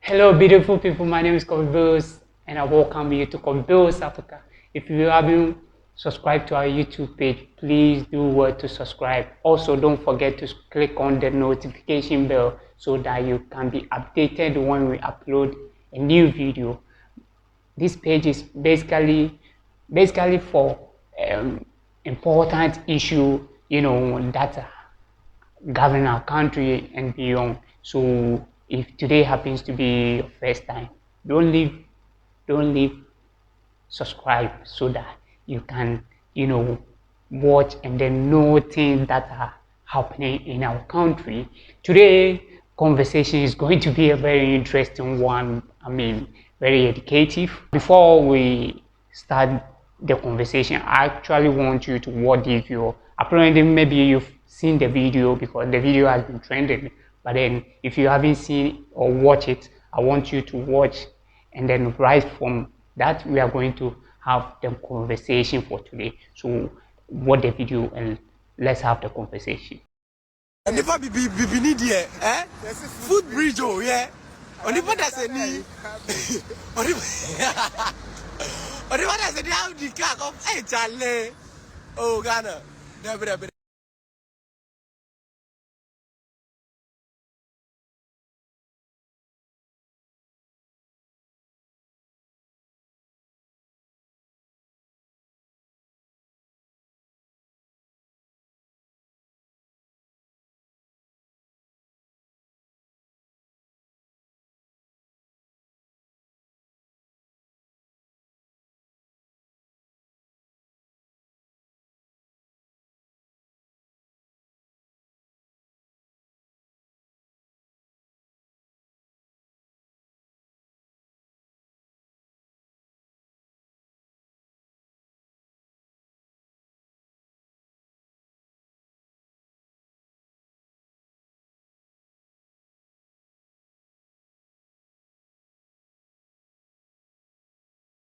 Hello, beautiful people. My name is Bills, and I welcome you to Bills Africa. If you haven't subscribed to our YouTube page, please do well to subscribe. Also, don't forget to click on the notification bell so that you can be updated when we upload a new video. This page is basically for important issue, that govern our country and beyond. So if today happens to be your first time, don't leave, don't leave, subscribe so that you can, watch and then know things that are happening in our country. Today conversation is going to be a very interesting one. Very educative. Before we start the conversation, I actually want you to watch the video. Apparently, maybe you've seen the video because the video has been trending. But then, if you haven't seen or watch it, I want you to watch, and then right from that, we are going to have the conversation for today. So, watch the video and let's have the conversation. Never be need here, eh? Footbridge, oh yeah. Only what I said, only what I said, how the car of hey Charlie, oh Ghana, never.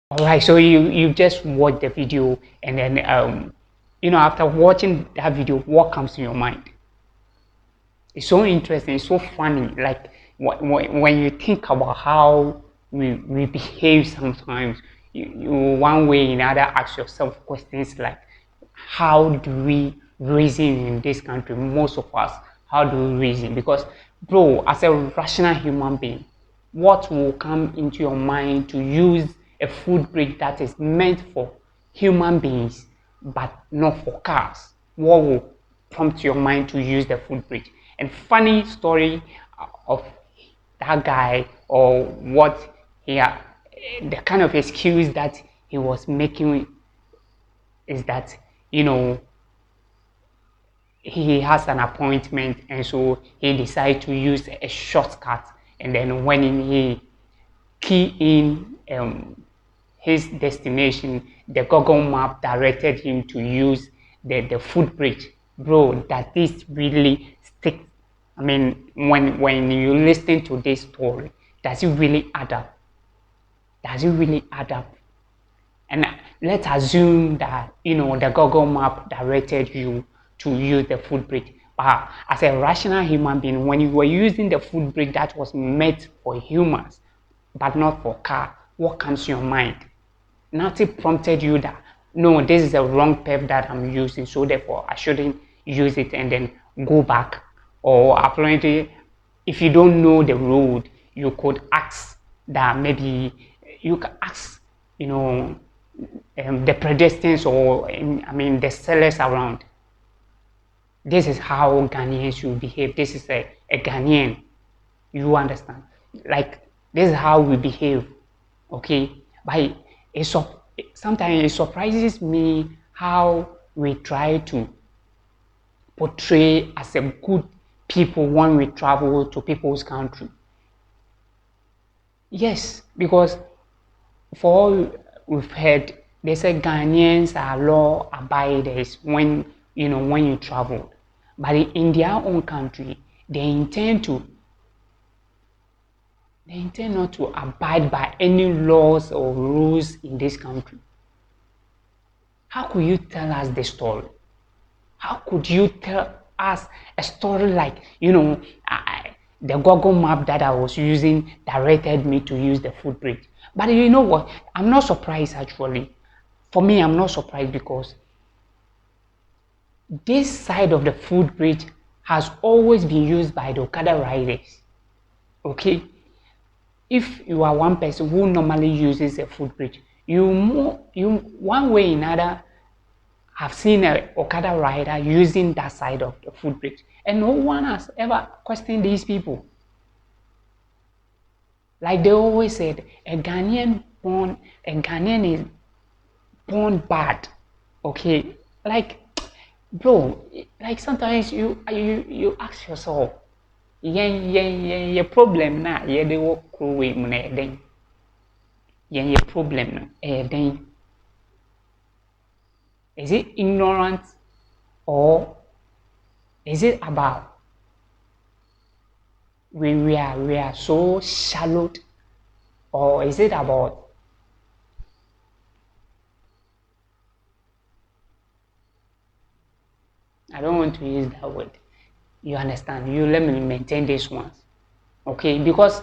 All right, so you just watch the video, and then after watching that video, what comes to your mind? It's so interesting, it's so funny. Like when you think about how we behave sometimes, you one way or another ask yourself questions like, how do we reason in this country? Most of us, how do we reason? Because, bro, as a rational human being, what will come into your mind to use a footbridge that is meant for human beings but not for cars? What will prompt your mind to use the footbridge? And funny story of that guy, or what the kind of excuse that he was making is that, he has an appointment, and so he decided to use a shortcut. And then when he key in his destination, the Google map directed him to use the footbridge. Bro, that is really stick. When you listen to this story, does it really add up? Does it really add up? And let's assume that the Google map directed you to use the footbridge. But as a rational human being, when you were using the footbridge that was meant for humans, but not for car, what comes to your mind? Nothing prompted you that, no, this is the wrong path that I'm using, so therefore I shouldn't use it and then go back. Or apparently, if you don't know the road, you could ask that maybe you can ask, the pedestrians, or the sellers around. This is how Ghanaians should behave. This is a Ghanaian. You understand? Like, this is how we behave. Okay? But sometimes it surprises me how we try to portray as a good people when we travel to people's country. Yes, because for all we've heard, they say Ghanaians are law abiders when you travel. But in their own country, they intend not to abide by any laws or rules in this country. How could you tell us the story? How could you tell us a story like, the Google map that I was using directed me to use the footbridge. But you know what? I'm not surprised actually. For me, I'm not surprised because this side of the footbridge has always been used by the Okada riders. Okay? If you are one person who normally uses a footbridge, you one way or another have seen a Okada rider using that side of the footbridge, and no one has ever questioned these people. Like they always said, a Ghanaian is born bad. Okay, like bro, like sometimes you ask yourself, your problem na they walk away then your problem no then is it ignorant or is it about we are so shallow, or is it about I don't want to use that word. You understand? You let me maintain this ones. Okay, because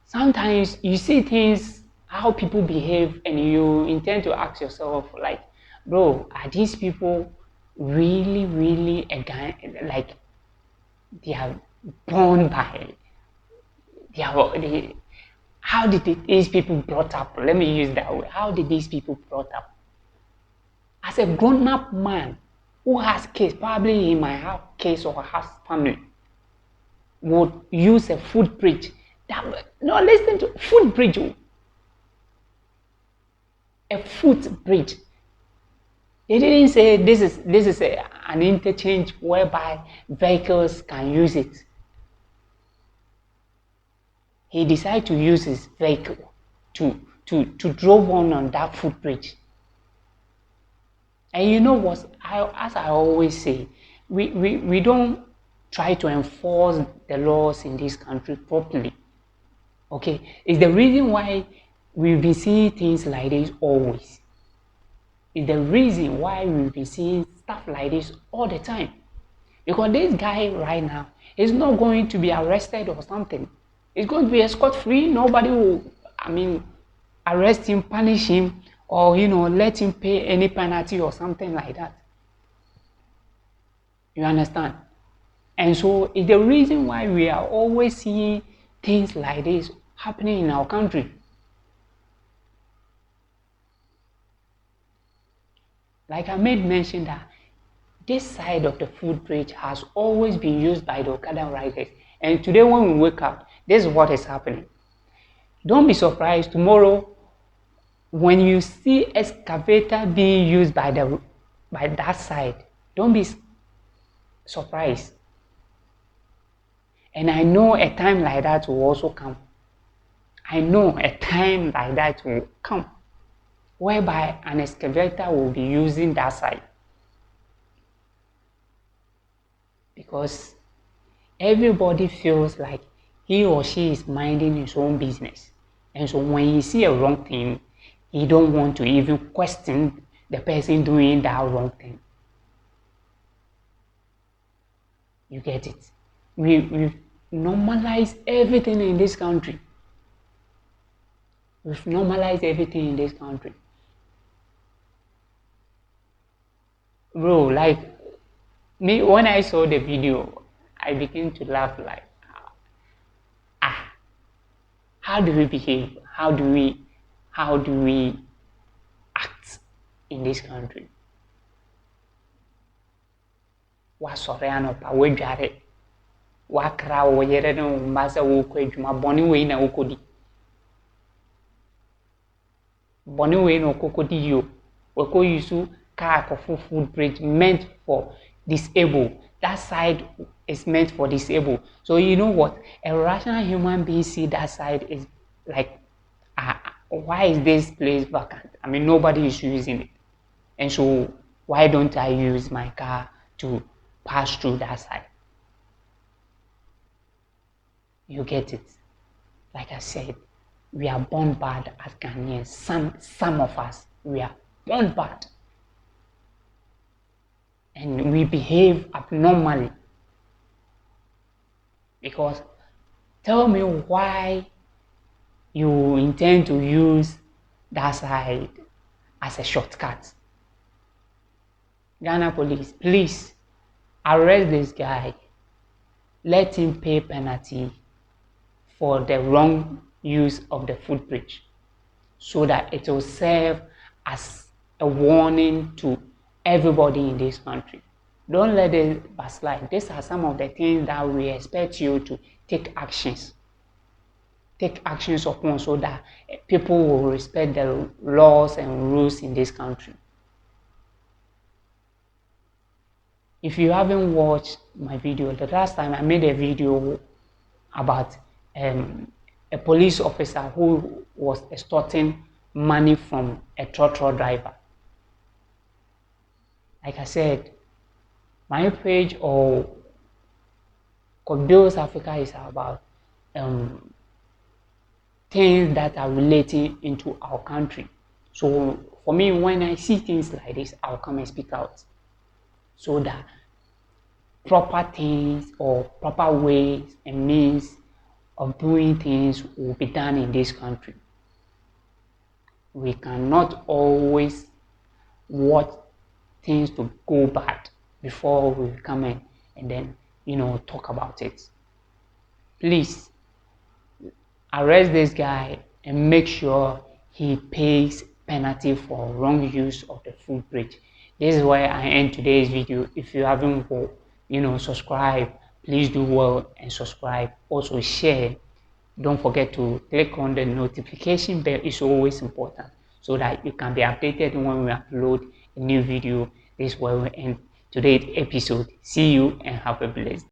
sometimes you see things how people behave and you intend to ask yourself like, bro, are these people really like they are born by how did these people brought up? Let me use that word. How did these people brought up? As a grown-up man who has kids, probably he might have kids or has family, would use a footbridge. No, listen to footbridge. A footbridge. They didn't say this is an interchange whereby vehicles can use it. He decided to use his vehicle to drove on that footbridge. And you know what? As I always say, we don't try to enforce the laws in this country properly. Okay, it's the reason why we've been seeing things like this always. It's the reason why we've been seeing stuff like this all the time. Because this guy right now is not going to be arrested or something. He's going to be scot-free. Nobody will, arrest him, punish him, or let him pay any penalty or something like that. You understand? And so it's the reason why we are always seeing things like this happening in our country. Like I made mention that this side of the footbridge has always been used by the Okada riders. And today when we wake up, this is what is happening. Don't be surprised tomorrow when you see excavator being used by that side. Don't be surprised. And I know a time like that will also come. I know a time like that will come whereby an excavator will be using that side. Because everybody feels like he or she is minding his own business. And so when you see a wrong thing, he don't want to even question the person doing that wrong thing. You get it? We've normalized everything in this country. We've normalized everything in this country. Bro, like me, when I saw the video, I began to laugh like, how do we behave? How do we act in this country? Wasɔre anɔpa wadware wakra wo yere ne wo mma sɛ wokɔ adwuma bɔne wei na wokɔdi bɔne wei na wokɔdi yo wɔkɔ use car kɔfo footbridge meant for disabled. That side is meant for disabled. So you know what? A rational human being see that side is like, why is this place vacant? Nobody is using it. And so why don't I use my car to pass through that side? You get it? Like I said, we are born bad as Ghanaians. Some of us, we are born bad. And we behave abnormally. Because Tell me why you intend to use that side as a shortcut. Ghana police, please arrest this guy. Let him pay penalty for the wrong use of the footbridge, so that it will serve as a warning to everybody in this country. Don't let it backslide. These are some of the things that we expect you to take actions. Take actions upon, so that people will respect the laws and rules in this country. If you haven't watched my video, the last time I made a video about a police officer who was extorting money from a trotro driver. Like I said, my page or Bills Africa is about things that are relating into our country. So for me, when I see things like this, I'll come and speak out, so that proper things or proper ways and means of doing things will be done in this country. We cannot always watch things to go bad before we come in and then talk about it. Please arrest this guy and make sure he pays penalty for wrong use of the footbridge. This is where I end today's video. If you haven't subscribe, please do well and subscribe. Also share. Don't forget to click on the notification bell. It's always important, so that you can be updated when we upload a new video. This is where we end today's episode. See you and have a blessed day.